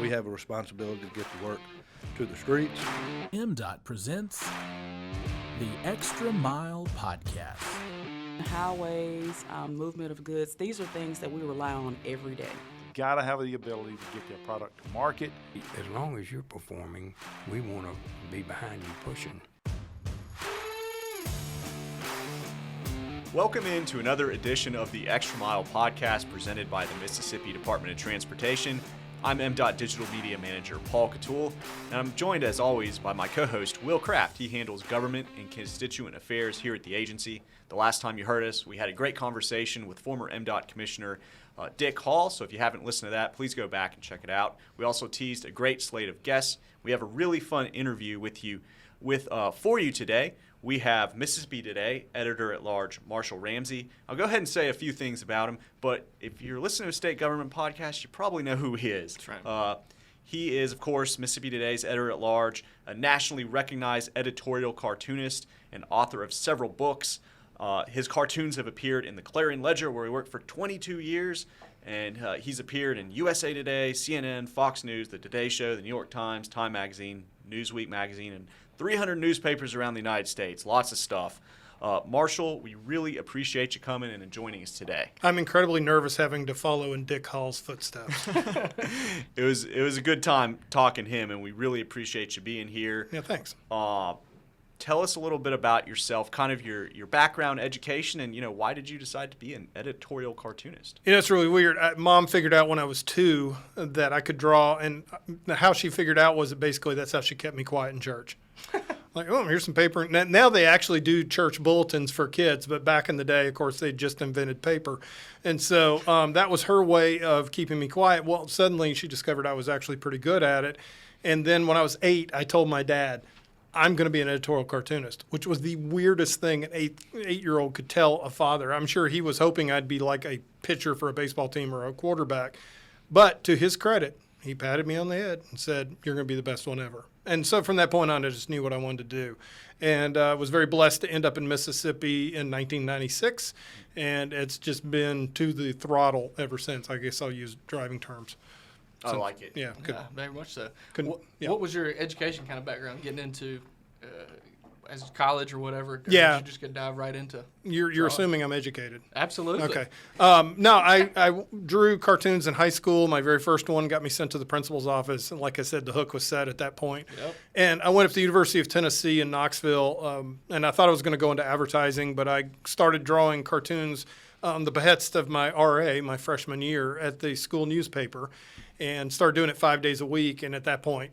we have a responsibility to get the work to the streets. MDOT presents the Extra Mile Podcast. Highways, movement of goods, these are things that we rely on every day. Got to have the ability to get their product to market. As long as you're performing, we want to be behind you pushing. Welcome into another edition of the Extra Mile Podcast presented by the Mississippi Department of Transportation. I'm MDOT Digital Media Manager Paul Catul, and I'm joined as always by my co-host Will Kraft. He handles government and constituent affairs here at the agency. The last time you heard us, we had a great conversation with former MDOT Commissioner Dick Hall, so if you haven't listened to that, please go back and check it out. We also teased a great slate of guests. We have a really fun interview for you today. We have Mississippi Today Editor-at-Large Marshall Ramsey. I'll go ahead and say a few things about him, but if you're listening to a state government podcast, you probably know who he is. That's right. He is, of course, Mississippi Today's editor-at-large, a nationally recognized editorial cartoonist and author of several books. His cartoons have appeared in the Clarion Ledger, where he worked for 22 years, and he's appeared in USA Today, CNN, Fox News, The Today Show, The New York Times, Time Magazine, Newsweek Magazine, and 300 newspapers around the United States. Lots of stuff. Marshall, we really appreciate you coming in and joining us today. I'm incredibly nervous having to follow in Dick Hall's footsteps. It was a good time talking to him, and we really appreciate you being here. Yeah, thanks. Tell us a little bit about yourself, kind of your background, education, and why did you decide to be an editorial cartoonist? It's really weird. Mom figured out when I was 2 that I could draw, and how she figured out was that basically that's how she kept me quiet in church. Like, oh, here's some paper. Now they actually do church bulletins for kids, but back in the day, of course, they just invented paper. And so that was her way of keeping me quiet. Well, suddenly she discovered I was actually pretty good at it. And then when I was 8, I told my dad, I'm going to be an editorial cartoonist, which was the weirdest thing an eight-year-old could tell a father. I'm sure he was hoping I'd be like a pitcher for a baseball team or a quarterback. But to his credit, he patted me on the head and said, you're going to be the best one ever. And so from that point on, I just knew what I wanted to do. And was very blessed to end up in Mississippi in 1996. And it's just been to the throttle ever since. I guess I'll use driving terms. I like it. Yeah, very much so. Yeah. What was your education kind of background getting into as college or whatever? Or Yeah. you just could dive right into? You're assuming I'm educated. Absolutely. Okay. No, I drew cartoons in high school. My very first one got me sent to the principal's office. And like I said, the hook was set at that point. Yep. And I went up to the University of Tennessee in Knoxville, and I thought I was going to go into advertising, but I started drawing cartoons on the behest of my RA, my freshman year, at the school newspaper, and started doing it 5 days a week. And at that point,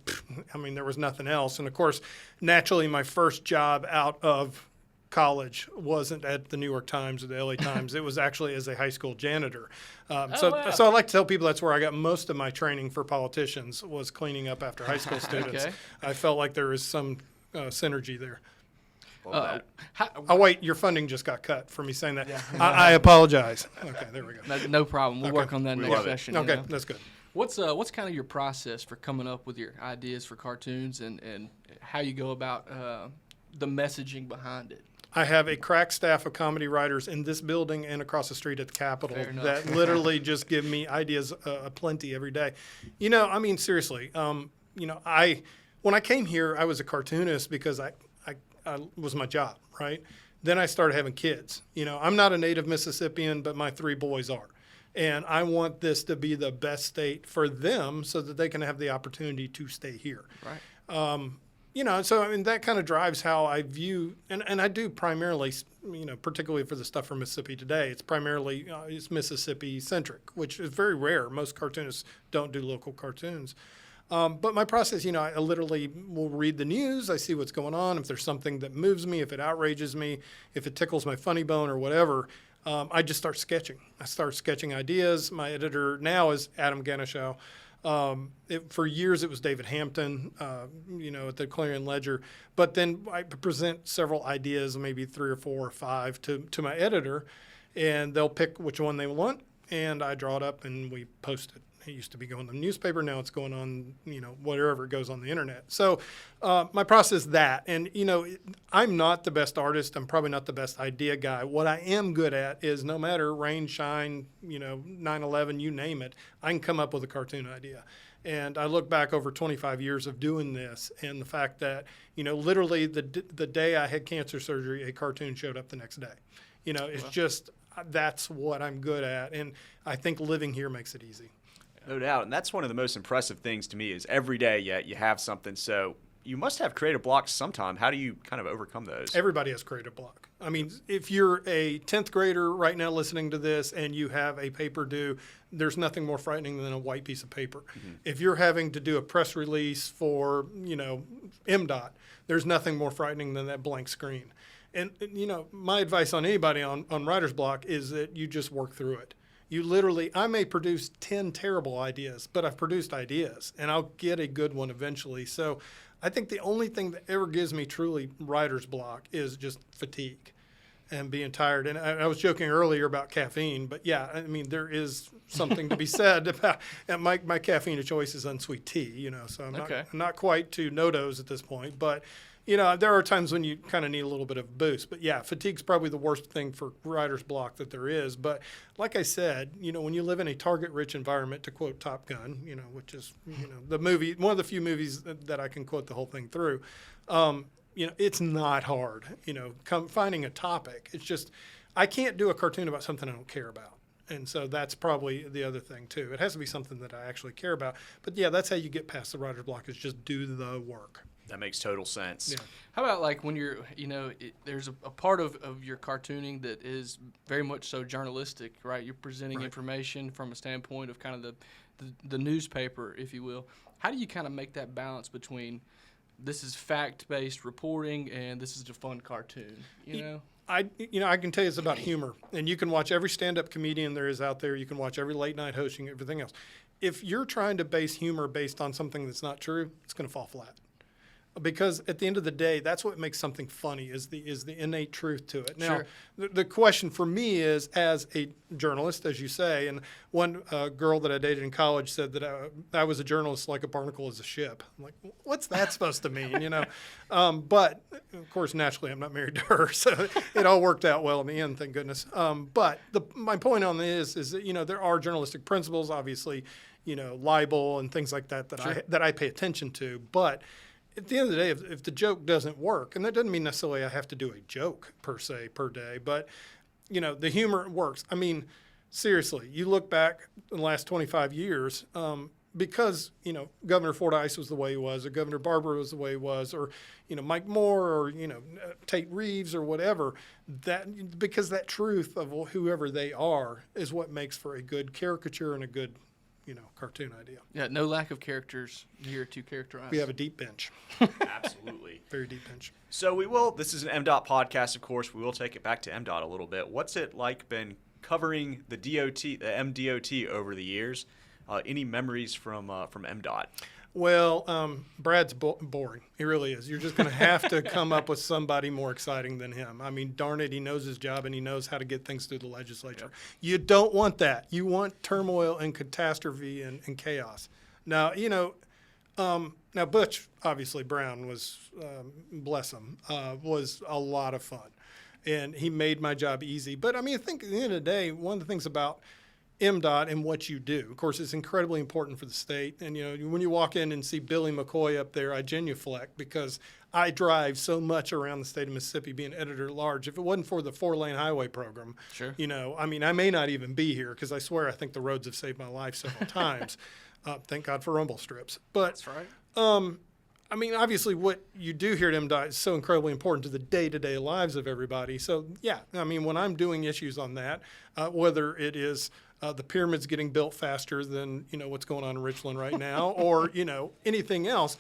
there was nothing else. And, of course, naturally, my first job out of college wasn't at the New York Times or the LA Times. It was actually as a high school janitor. Wow. So I like to tell people that's where I got most of my training for politicians, was cleaning up after high school students. Okay. I felt like there was some synergy there. Well, Wait, your funding just got cut for me saying that. Yeah. I apologize. Okay, there we go. No problem. We'll work on that We next love it. session. Okay, that's good. What's kind of your process for coming up with your ideas for cartoons and how you go about the messaging behind it? I have a crack staff of comedy writers in this building and across the street at the Capitol Fair enough. that literally just give me ideas aplenty every day. Seriously, when I came here, I was a cartoonist because I was my job, right? Then I started having kids. I'm not a native Mississippian, but my 3 boys are. And I want this to be the best state for them so that they can have the opportunity to stay here. Right. So that kind of drives how I view, and I do primarily, particularly for the stuff from Mississippi Today, it's primarily it's Mississippi centric, which is very rare. Most cartoonists don't do local cartoons. But my process, I literally will read the news. I see what's going on. If there's something that moves me, if it outrages me, if it tickles my funny bone or whatever, I just start sketching. I start sketching ideas. My editor now is Adam Ganeshow. For years, it was David Hampton, at the Clarion Ledger. But then I present several ideas, maybe 3 or 4 or 5, to my editor, and they'll pick which one they want, and I draw it up and we post it. It used to be going in the newspaper. Now it's going on, whatever goes on the internet. So my process is that. And, I'm not the best artist. I'm probably not the best idea guy. What I am good at is no matter rain, shine, 9/11, you name it, I can come up with a cartoon idea. And I look back over 25 years of doing this, and the fact that, literally the day I had cancer surgery, a cartoon showed up the next day. It's just, that's what I'm good at. And I think living here makes it easy. No doubt. And that's one of the most impressive things to me is every day you have something. So you must have creative blocks sometime. How do you kind of overcome those? Everybody has creative block. I mean, if you're a 10th grader right now listening to this and you have a paper due, there's nothing more frightening than a white piece of paper. Mm-hmm. If you're having to do a press release for, MDOT, there's nothing more frightening than that blank screen. And, my advice on anybody on writer's block is that you just work through it. You literally, I may produce 10 terrible ideas, but I've produced ideas, and I'll get a good one eventually. So I think the only thing that ever gives me truly writer's block is just fatigue and being tired. And I was joking earlier about caffeine, but yeah, I mean, there is something to be said about my caffeine of choice is unsweet tea, so I'm not quite to no-dose at this point, but there are times when you kind of need a little bit of a boost. But yeah, fatigue's probably the worst thing for writer's block that there is. But like I said, when you live in a target-rich environment, to quote Top Gun, which is, the movie, one of the few movies that I can quote the whole thing through, it's not hard, finding a topic. It's just, I can't do a cartoon about something I don't care about. And so that's probably the other thing, too. It has to be something that I actually care about. But yeah, that's how you get past the writer's block, is just do the work. That makes total sense. Yeah. How about like when you're, there's a part of your cartooning that is very much so journalistic, right? You're presenting information from a standpoint of kind of the newspaper, if you will. How do you kind of make that balance between this is fact-based reporting and this is a fun cartoon, I can tell you it's about humor. And you can watch every stand-up comedian there is out there. You can watch every late-night hosting, everything else. If you're trying to base humor based on something that's not true, it's going to fall flat. Because at the end of the day, that's what makes something funny is the innate truth to it. Now, the question for me is, as a journalist, as you say, and one girl that I dated in college said that I was a journalist like a barnacle is a ship. I'm like, what's that supposed to mean, But, of course, naturally, I'm not married to her, so it all worked out well in the end, thank goodness. But my point on this is that, there are journalistic principles, obviously, libel and things like that that I pay attention to, but at the end of the day, if the joke doesn't work, and that doesn't mean necessarily I have to do a joke per se per day, but, the humor works. I mean, seriously, you look back in the last 25 years, because, Governor Fordyce was the way he was, or Governor Barber was the way he was, or, Mike Moore, or, Tate Reeves or whatever, because that truth of whoever they are is what makes for a good caricature and a good cartoon idea. Yeah, no lack of characters here to characterize. We have a deep bench. Absolutely. Very deep bench. So this is an MDOT podcast, of course. We will take it back to MDOT a little bit. What's it like been covering the MDOT over the years? Any memories from MDOT? Well, Brad's boring. He really is. You're just going to have to come up with somebody more exciting than him. I mean, darn it, he knows his job and he knows how to get things through the legislature. Yep. You don't want that. You want turmoil and catastrophe and chaos. Now, now Butch, obviously Brown was, bless him, was a lot of fun. And he made my job easy. But, I mean, I think at the end of the day, one of the things about MDOT and what you do. Of course, it's incredibly important for the state. And, when you walk in and see Billy McCoy up there, I genuflect because I drive so much around the state of Mississippi being editor-at-large. If it wasn't for the 4-lane highway program, I may not even be here because I swear I think the roads have saved my life several times. Thank God for rumble strips. But that's right. Obviously what you do here at MDOT is so incredibly important to the day-to-day lives of everybody. So, yeah, when I'm doing issues on that, whether it is the pyramids getting built faster than, what's going on in Richland right now or, anything else,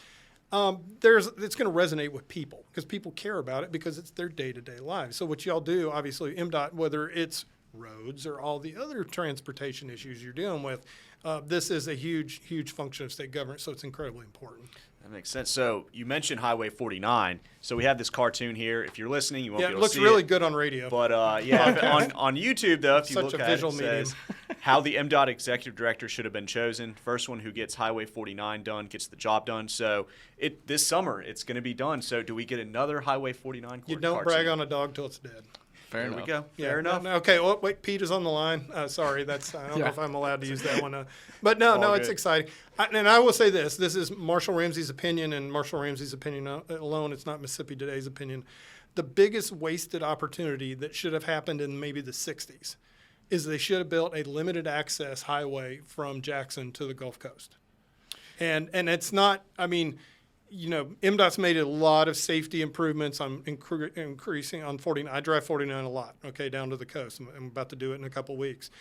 it's going to resonate with people because people care about it because it's their day-to-day lives. So what y'all do, obviously, MDOT, whether it's roads or all the other transportation issues you're dealing with, this is a huge, huge function of state government, so it's incredibly important. That makes sense. So you mentioned Highway 49. So we have this cartoon here. If you're listening, you won't be able to see it. It looks really good on radio. But on YouTube, though, if you look at it, it says how the MDOT executive director should have been chosen. First one who gets Highway 49 done gets the job done. So this summer, it's going to be done. So do we get another Highway 49 cartoon? You don't brag on a dog till it's dead. Fair There enough. we go. Yeah, Fair enough. no, okay. Oh, wait, Pete is on the line. Sorry, that's I don't know Yeah. if I'm allowed to use that one. But no, All it's good. exciting. And I will say this: this is Marshall Ramsey's opinion, and Marshall Ramsey's opinion alone. It's not Mississippi Today's opinion. The biggest wasted opportunity that should have happened in maybe the '60s is they should have built a limited access highway from Jackson to the Gulf Coast. And it's not. I mean, MDOT's made a lot of safety improvements on increasing on 49. I drive 49 a lot, okay, down to the coast. I'm about to do it in a couple weeks.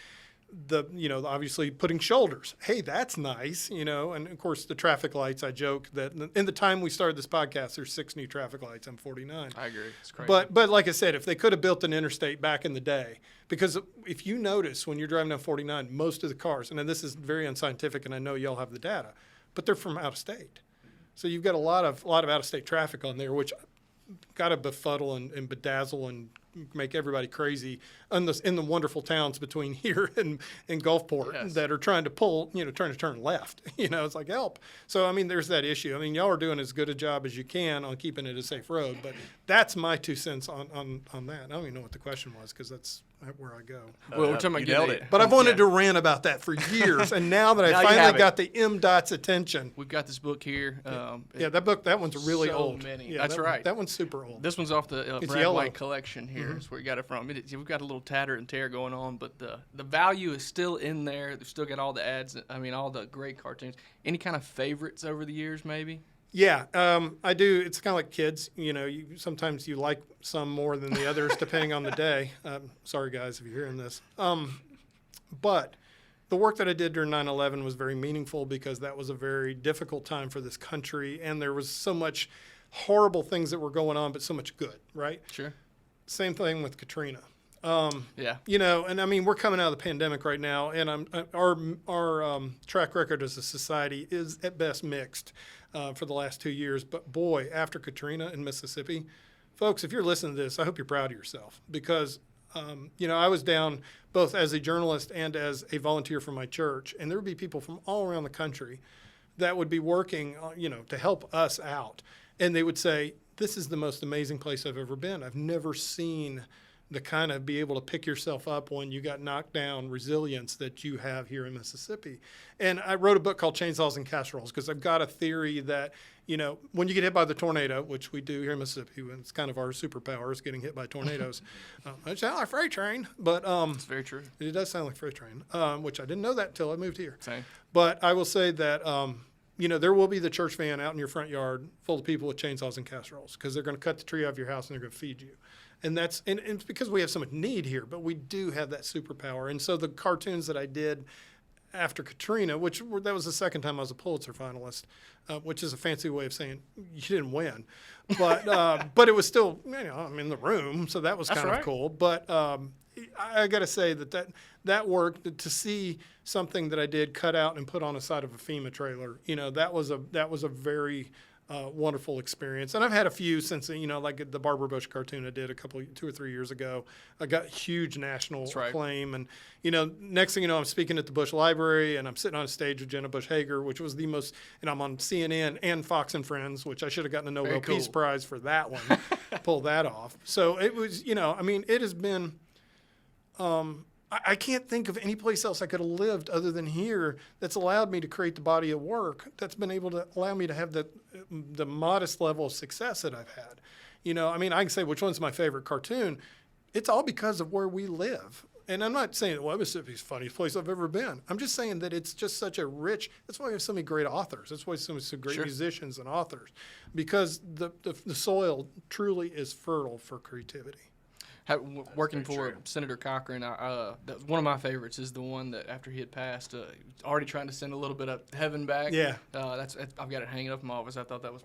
Obviously putting shoulders. Hey, that's nice, and of course the traffic lights, I joke that in the time we started this podcast, there's 6 new traffic lights on 49. I agree. It's crazy. But like I said, if they could have built an interstate back in the day, because if you notice when you're driving down 49, most of the cars, and this is very unscientific, and I know y'all have the data, but they're from out of state. So you've got a lot of out-of-state traffic on there, which got to befuddle and bedazzle and make everybody crazy in the wonderful towns between here and Gulfport Yes. that are trying to trying to turn left. It's like, help. So, I mean, there's that issue. I mean, y'all are doing as good a job as you can on keeping it a safe road, but that's my 2 cents on that. I don't even know what the question was because that's where I go. Well, we're talking about you getting nailed it. But I've wanted to rant about that for years, and now that Now I you have finally it. got the MDOT's attention. We've got this book here. Yeah, that one's really So old. many. Yeah, That's right. That one's super old. This one's off the It's Brad yellow. White collection here. That's where we got it from. We've got a little tatter and tear going on, but the value is still in there. They've still got all the ads. I mean, all the great cartoons. Any kind of favorites over the years, maybe? Yeah, I do. It's kind of like kids. Sometimes you like some more than the others, depending on the day. Sorry, guys, if you're hearing this. But the work that I did during 9/11 was very meaningful because that was a very difficult time for this country, and there was so much horrible things that were going on, but so much good, right? Sure. Same thing with Katrina. Yeah. And I mean, we're coming out of the pandemic right now, and our track record as a society is at best mixed for the last 2 years. But boy, after Katrina in Mississippi, folks, if you're listening to this, I hope you're proud of yourself because, I was down both as a journalist and as a volunteer for my church, and there would be people from all around the country that would be working, to help us out. And they would say, this is the most amazing place I've ever been. I've never seen the kind of be able to pick yourself up when you got knocked down resilience that you have here in Mississippi. And I wrote a book called Chainsaws and Casseroles because I've got a theory that, when you get hit by the tornado, which we do here in Mississippi, when it's kind of our superpower is getting hit by tornadoes. It sounds like a freight train, but It's very true. it does sound like a freight train, which I didn't know that until I moved here. Same. But I will say that, there will be the church van out in your front yard full of people with chainsaws and casseroles because they're going to cut the tree off your house and they're going to feed you. And it's because we have so much need here, but we do have that superpower. And so the cartoons that I did after Katrina, that was the second time I was a Pulitzer finalist, which is a fancy way of saying you didn't win. But it was still, I'm in the room, so that was That's kind right. of cool. But I got to say that work, to see something that I did cut out and put on the side of a FEMA trailer, that was a very wonderful experience. And I've had a few since, like the Barbara Bush cartoon I did 2 or 3 years ago. I got huge national right. acclaim. And, next thing you know, I'm speaking at the Bush Library and I'm sitting on a stage with Jenna Bush Hager, which was the most, and I'm on CNN and Fox and Friends, which I should have gotten a Nobel Very cool. Peace Prize for that one, pull that off. So it was, it has been, I can't think of any place else I could have lived other than here that's allowed me to create the body of work that's been able to allow me to have the modest level of success that I've had. I can say which one's my favorite cartoon. It's all because of where we live. And I'm not saying that Mississippi's the funniest place I've ever been. I'm just saying that it's just such a rich, that's why we have so many great authors. That's why we have so many great Sure. musicians and authors, because the soil truly is fertile for creativity. Working for Senator Cochran, one of my favorites is the one that after he had passed, already trying to send a little bit of heaven back. Yeah. I've got it hanging up in my office. I thought that was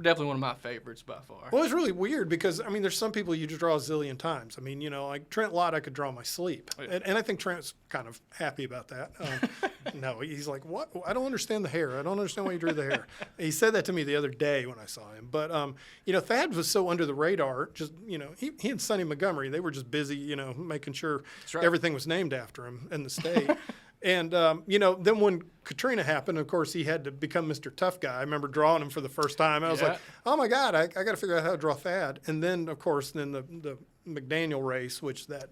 definitely one of my favorites by far. Well, it's really weird because, there's some people you just draw a zillion times. Like Trent Lott, I could draw in my sleep. Oh, yeah. And I think Trent's kind of happy about that. No, he's like, what? I don't understand the hair. I don't understand why you drew the hair. He said that to me the other day when I saw him. But, Thad was so under the radar. Just, he and Sonny Montgomery, they were just busy, making sure right. everything was named after him in the state. And, then when Katrina happened, of course, he had to become Mr. Tough Guy. I remember drawing him for the first time. I was Yeah. like, oh, my God, I got to figure out how to draw Thad. And then, of course, the McDaniel race, which that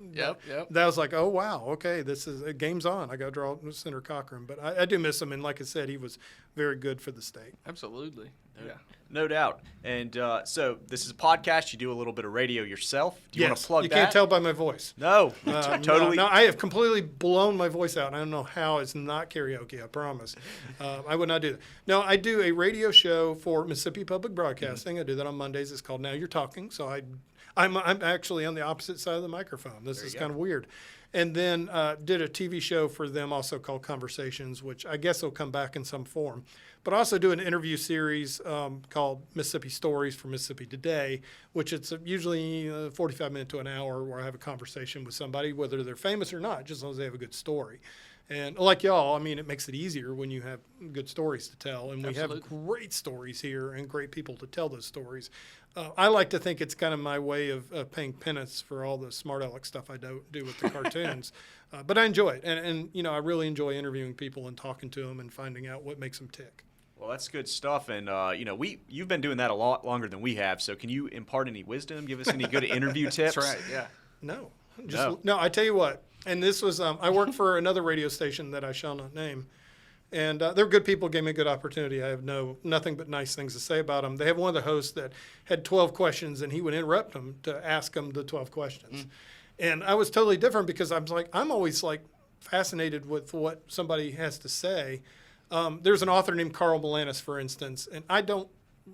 was like, oh wow, okay, this is game's on. I got to draw Senator Cochran, but I do miss him, and like I said, he was very good for the state. Absolutely. Yeah. No doubt. And so this is a podcast. You do a little bit of radio yourself. Do you want to plug that? You can't tell by my voice. No, totally. No, I have completely blown my voice out. I don't know how. It's not karaoke, I promise. I would not do that. No, I do a radio show for Mississippi Public Broadcasting. I do that on Mondays. It's called Now You're Talking. So I'm actually on the opposite side of the microphone. This is kind of weird. And then did a TV show for them also called Conversations, which I guess will come back in some form. But also do an interview series called Mississippi Stories for Mississippi Today, which it's usually 45 minutes to an hour where I have a conversation with somebody, whether they're famous or not, just as long as they have a good story. And like y'all, I mean, it makes it easier when you have good stories to tell. And we have great stories here and great people to tell those stories. I like to think it's kind of my way of paying penance for all the smart aleck stuff I do with the cartoons. But I enjoy it. And, you know, I really enjoy interviewing people and talking to them and finding out what makes them tick. Well, that's good stuff. And, you know, you've been doing that a lot longer than we have. So can you impart any wisdom? Give us any good interview tips? That's right, yeah. No, I tell you what. And this was, I worked for another radio station that I shall not name. And they're good people, gave me a good opportunity. I have nothing but nice things to say about them. They have one of the hosts that had 12 questions, and he would interrupt them to ask them the 12 questions. And I was totally different because I'm always fascinated with what somebody has to say. There's an author named Carl Melanis, for instance, and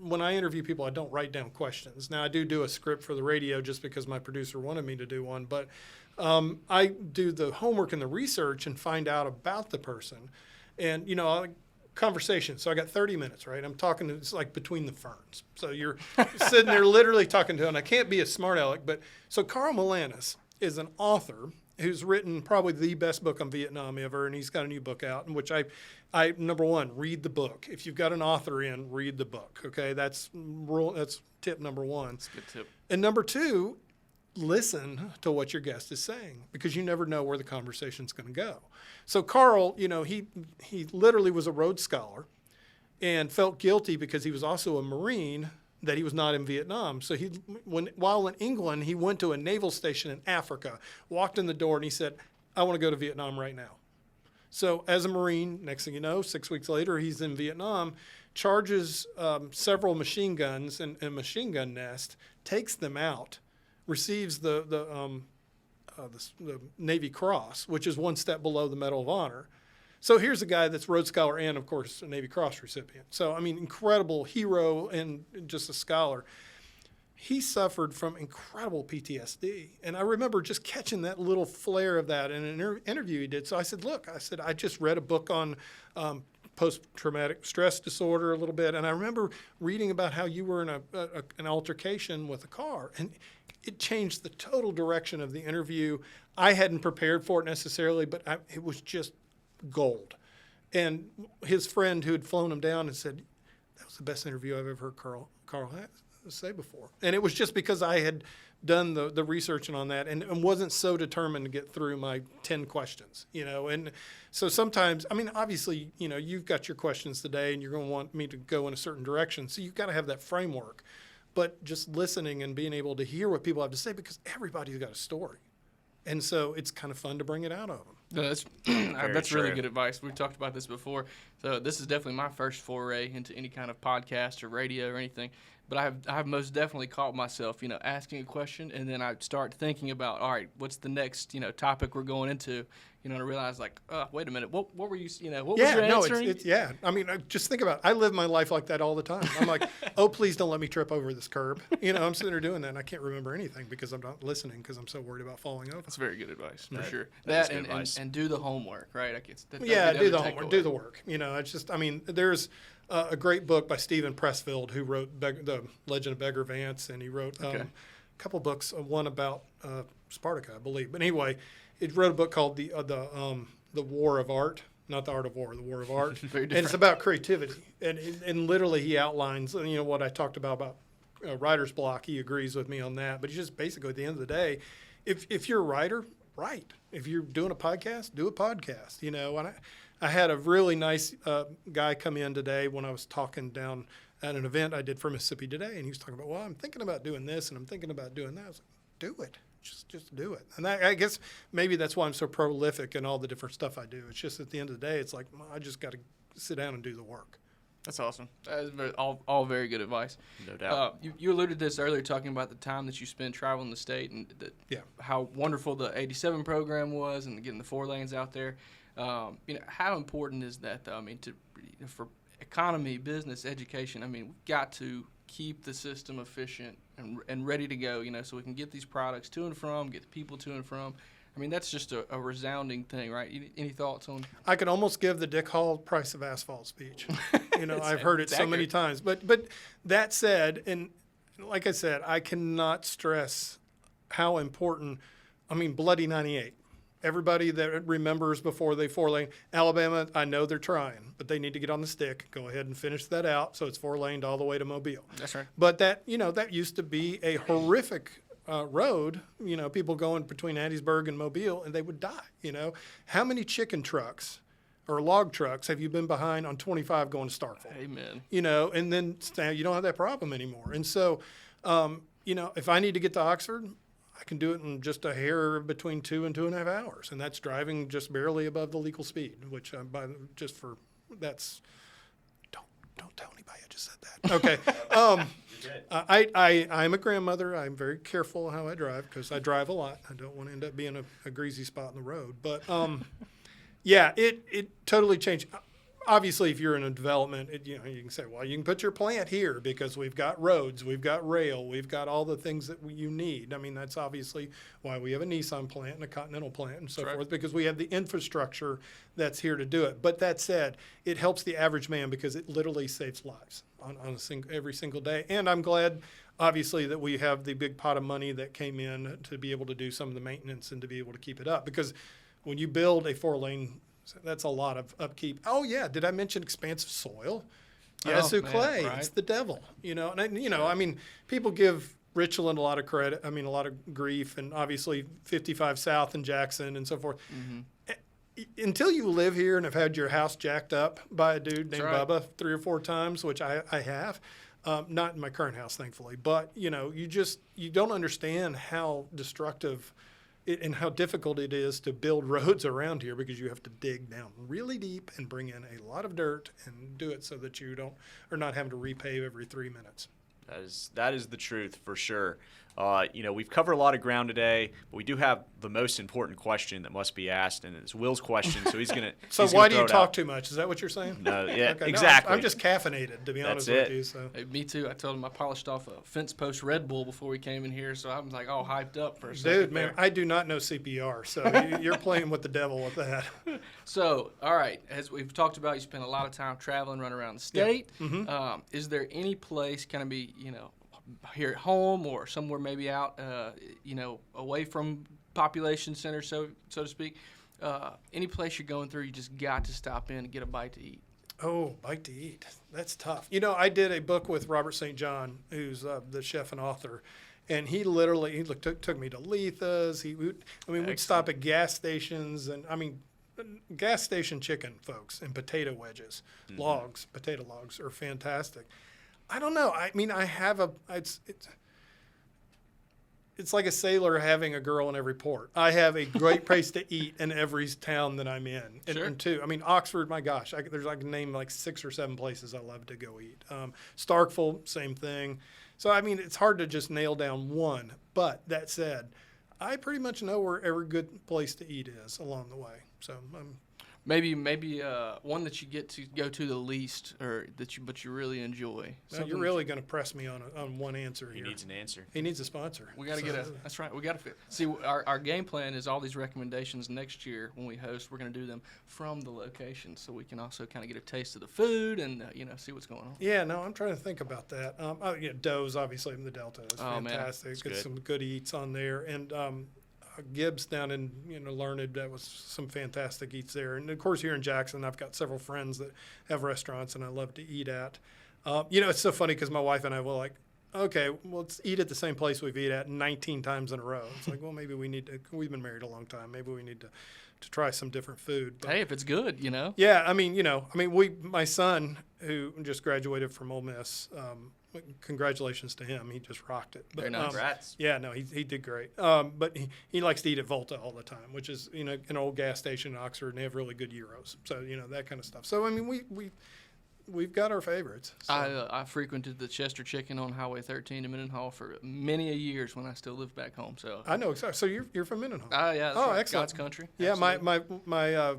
when I interview people, I don't write down questions. Now, I do a script for the radio just because my producer wanted me to do one, but I do the homework and the research and find out about the person. And, you know, conversation. So I got 30 minutes, right? I'm talking, it's like between the ferns. So you're sitting there literally talking to him. I can't be a smart aleck, but so Carl Melanis is an author who's written probably the best book on Vietnam ever, and he's got a new book out in which I number one, read the book. If you've got an author in, read the book, okay? That's tip number one. That's a good tip. And number two, listen to what your guest is saying because you never know where the conversation's going to go. So Carl, you know, he literally was a Rhodes Scholar and felt guilty because he was also a Marine that he was not in Vietnam. So while in England, he went to a naval station in Africa, walked in the door, and he said, I want to go to Vietnam right now. So as a Marine, next thing you know, 6 weeks later, he's in Vietnam, charges several machine guns and a machine gun nest, takes them out, receives the Navy Cross, which is one step below the Medal of Honor. So here's a guy that's Rhodes Scholar and, of course, a Navy Cross recipient. So, I mean, incredible hero and just a scholar. He suffered from incredible PTSD. And I remember just catching that little flare of that in an interview he did. So I said, look, I just read a book on post-traumatic stress disorder a little bit. And I remember reading about how you were in an altercation with a car. And it changed the total direction of the interview. I hadn't prepared for it necessarily, but it was just gold. And his friend who had flown him down and said, that was the best interview I've ever heard Carl say before. And it was just because I had done the research on that and wasn't so determined to get through my 10 questions, you know. And so sometimes, I mean, obviously, you know, you've got your questions today and you're going to want me to go in a certain direction. So you've got to have that framework. But just listening and being able to hear what people have to say because everybody's got a story. And so it's kind of fun to bring it out of them. No, that's really good advice. We've talked about this before. So this is definitely my first foray into any kind of podcast or radio or anything. But I have most definitely caught myself, you know, asking a question, and then I start thinking about, all right, what's the next, you know, topic we're going into, you know, and I realize like, wait a minute, what were you, you know, what was your answering? Yeah, I mean, just think about it. I live my life like that all the time. I'm like, oh, please don't let me trip over this curb. You know, I'm sitting there doing that, and I can't remember anything because I'm not listening because I'm so worried about falling over. That's very good advice, for sure. That and do the homework, right? Do the homework, do the work. You know, it's just, I mean, there's a great book by Stephen Pressfield who wrote The Legend of Beggar Vance, and he wrote a couple books, one about Spartacus, I believe. But anyway, he wrote a book called The War of Art, not The Art of War, The War of Art. And it's about creativity. And literally he outlines, you know, what I talked about writer's block. He agrees with me on that. But he's just basically, at the end of the day, if you're a writer, write. If you're doing a podcast, do a podcast, you know. And I had a really nice guy come in today when I was talking down at an event I did for Mississippi Today, and he was talking about, well, I'm thinking about doing this, and I'm thinking about doing that. I was like, do it. just do it. And I guess maybe that's why I'm so prolific in all the different stuff I do. It's just at the end of the day, it's like, I just got to sit down and do the work. That's awesome. That is all very good advice. No doubt. You alluded to this earlier, talking about the time that you spend traveling the state and how wonderful the 87 program was and getting the 4 lanes out there. How important is that, though? I mean, for economy, business, education, I mean, we've got to keep the system efficient and ready to go, so we can get these products to and from, get the people to and from. I mean, that's just a resounding thing, right? Any thoughts on? I could almost give the Dick Hall price of asphalt speech. I've heard it so many times. But that said, and like I said, I cannot stress how important, Bloody 98. Everybody that remembers before they 4-lane, Alabama, I know they're trying, but they need to get on the stick. Go ahead and finish that out so it's 4-laned all the way to Mobile. That's right. But that used to be a horrific road, people going between Hattiesburg and Mobile, and they would die, How many chicken trucks or log trucks have you been behind on 25 going to Starkville? Amen. And then you don't have that problem anymore. And so, if I need to get to Oxford, I can do it in just a hair between 2 and 2.5 hours, and that's driving just barely above the legal speed, which don't tell anybody I just said that. Okay. I'm a grandmother. I'm very careful how I drive because I drive a lot. I don't want to end up being a greasy spot in the road. But it totally changed. Obviously, if you're in a development, you can say, well, you can put your plant here because we've got roads, we've got rail, we've got all the things that you need. That's obviously why we have a Nissan plant and a Continental plant and so forth, because we have the infrastructure that's here to do it. But that said, it helps the average man because it literally saves lives on every single day. And I'm glad, obviously, that we have the big pot of money that came in to be able to do some of the maintenance and to be able to keep it up. Because when you build a 4-lane, that's a lot of upkeep. Oh, yeah. Did I mention expansive soil? Yazoo clay. Right. It's the devil. People give Richland a lot of credit. A lot of grief, and obviously 55 South and Jackson and so forth. Mm-hmm. Until you live here and have had your house jacked up by a dude named Bubba 3 or 4 times, which I have, not in my current house, thankfully. But, you don't understand how destructive and how difficult it is to build roads around here because you have to dig down really deep and bring in a lot of dirt and do it so that you are not having to repave every 3 minutes. That is the truth for sure. We've covered a lot of ground today, but we do have the most important question that must be asked, and it's Will's question. So he's gonna. So why do you talk too much? Is that what you're saying? No, yeah, okay, exactly. No, I'm just caffeinated, to be honest with you. So. Hey, me too. I told him I polished off a fence post Red Bull before we came in here, so I was like all hyped up for a second. Dude, man, I do not know CPR, so you're playing with the devil with that. So, all right, as we've talked about, you spend a lot of time traveling, running around the state. Yeah. Mm-hmm. Is there any place, kind of be, here at home or somewhere maybe out, away from population centers, so to speak, any place you're going through, you just got to stop in and get a bite to eat? Oh, bite to eat. That's tough. I did a book with Robert St. John, who's the chef and author, and he took me to Letha's. We'd stop at gas stations, and gas station chicken, folks, and potato wedges, potato logs are fantastic. I don't know. I have it's like a sailor having a girl in every port. I have a great place to eat in every town that I'm in. And two, Oxford, my gosh, I can name like 6 or 7 places I love to go eat. Starkville, same thing. So, it's hard to just nail down one. But that said, I pretty much know where every good place to eat is along the way. So, Maybe one that you get to go to the least, or but you really enjoy. Well, you're really going to press me on one answer here. He needs an answer. He needs a sponsor. We got to that's right. We got to see. Our game plan is all these recommendations next year when we host. We're going to do them from the location, so we can also kind of get a taste of the food and see what's going on. Yeah, no, I'm trying to think about that. Doe's obviously in the Delta is fantastic. Get some good eats on there, and Gibbs down in Learned, that was some fantastic eats there. And of course here in Jackson, I've got several friends that have restaurants and I love to eat at. It's so funny because my wife and I will okay, well, let's eat at the same place we've eaten at 19 times in a row. It's like, well, maybe we need to. We've been married a long time. Maybe we need to try some different food. But, hey, if it's good, Yeah, my son who just graduated from Ole Miss, congratulations to him. He just rocked it. But, Very nice. Congrats. yeah, no, he did great. But he likes to eat at Volta all the time, which is, an old gas station in Oxford, and they have really good gyros. So, that kind of stuff. So, I mean, we've got our favorites. So. I frequented the Chester Chicken on Highway 13 in Mendenhall for many a years when I still lived back home. So I know exactly. So you're from Mendenhall. yeah, that's Oh, right. excellent. God's country. Yeah, Absolutely. my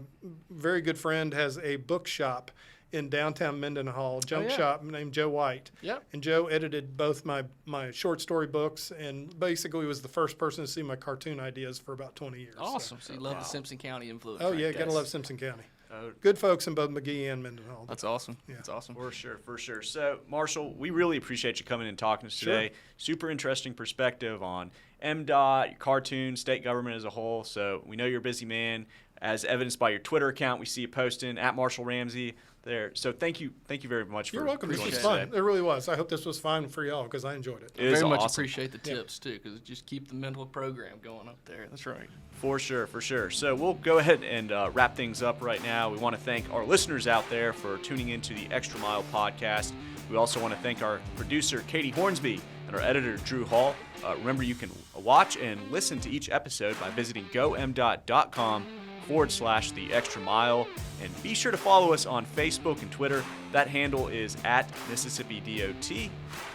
very good friend has a bookshop in downtown Mendenhall, junk yeah. shop named Joe White. Yep. And Joe edited both my short story books, and basically was the first person to see my cartoon ideas for about 20 years. Awesome. So you love the Simpson County influence. Oh right? yeah, gotta That's- love Simpson County. Oh. Good folks in both McGee and Mendenhall. That's awesome. That's awesome. For sure. So, Marshall, we really appreciate you coming and talking to us Sure. today. Super interesting perspective on MDOT, cartoon, state government as a whole. So, we know you're a busy man. As evidenced by your Twitter account, we see you posting at Marshall Ramsey there. So, thank you very much for You're welcome. This joining was us fun. today. It really was. I hope this was fun for y'all because I enjoyed it. It is Very much awesome. appreciate the tips too, because just keep the mental program going up there. That's right. For sure. So we'll go ahead and wrap things up right now. We want to thank our listeners out there for tuning into the Extra Mile podcast. We also want to thank our producer, Katie Hornsby, and our editor, Drew Hall. Remember, you can watch and listen to each episode by visiting gomdot.com/The Extra Mile. And be sure to follow us on Facebook and Twitter. That handle is at Mississippi DOT.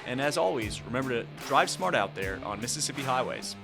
And as always, remember to drive smart out there on Mississippi highways.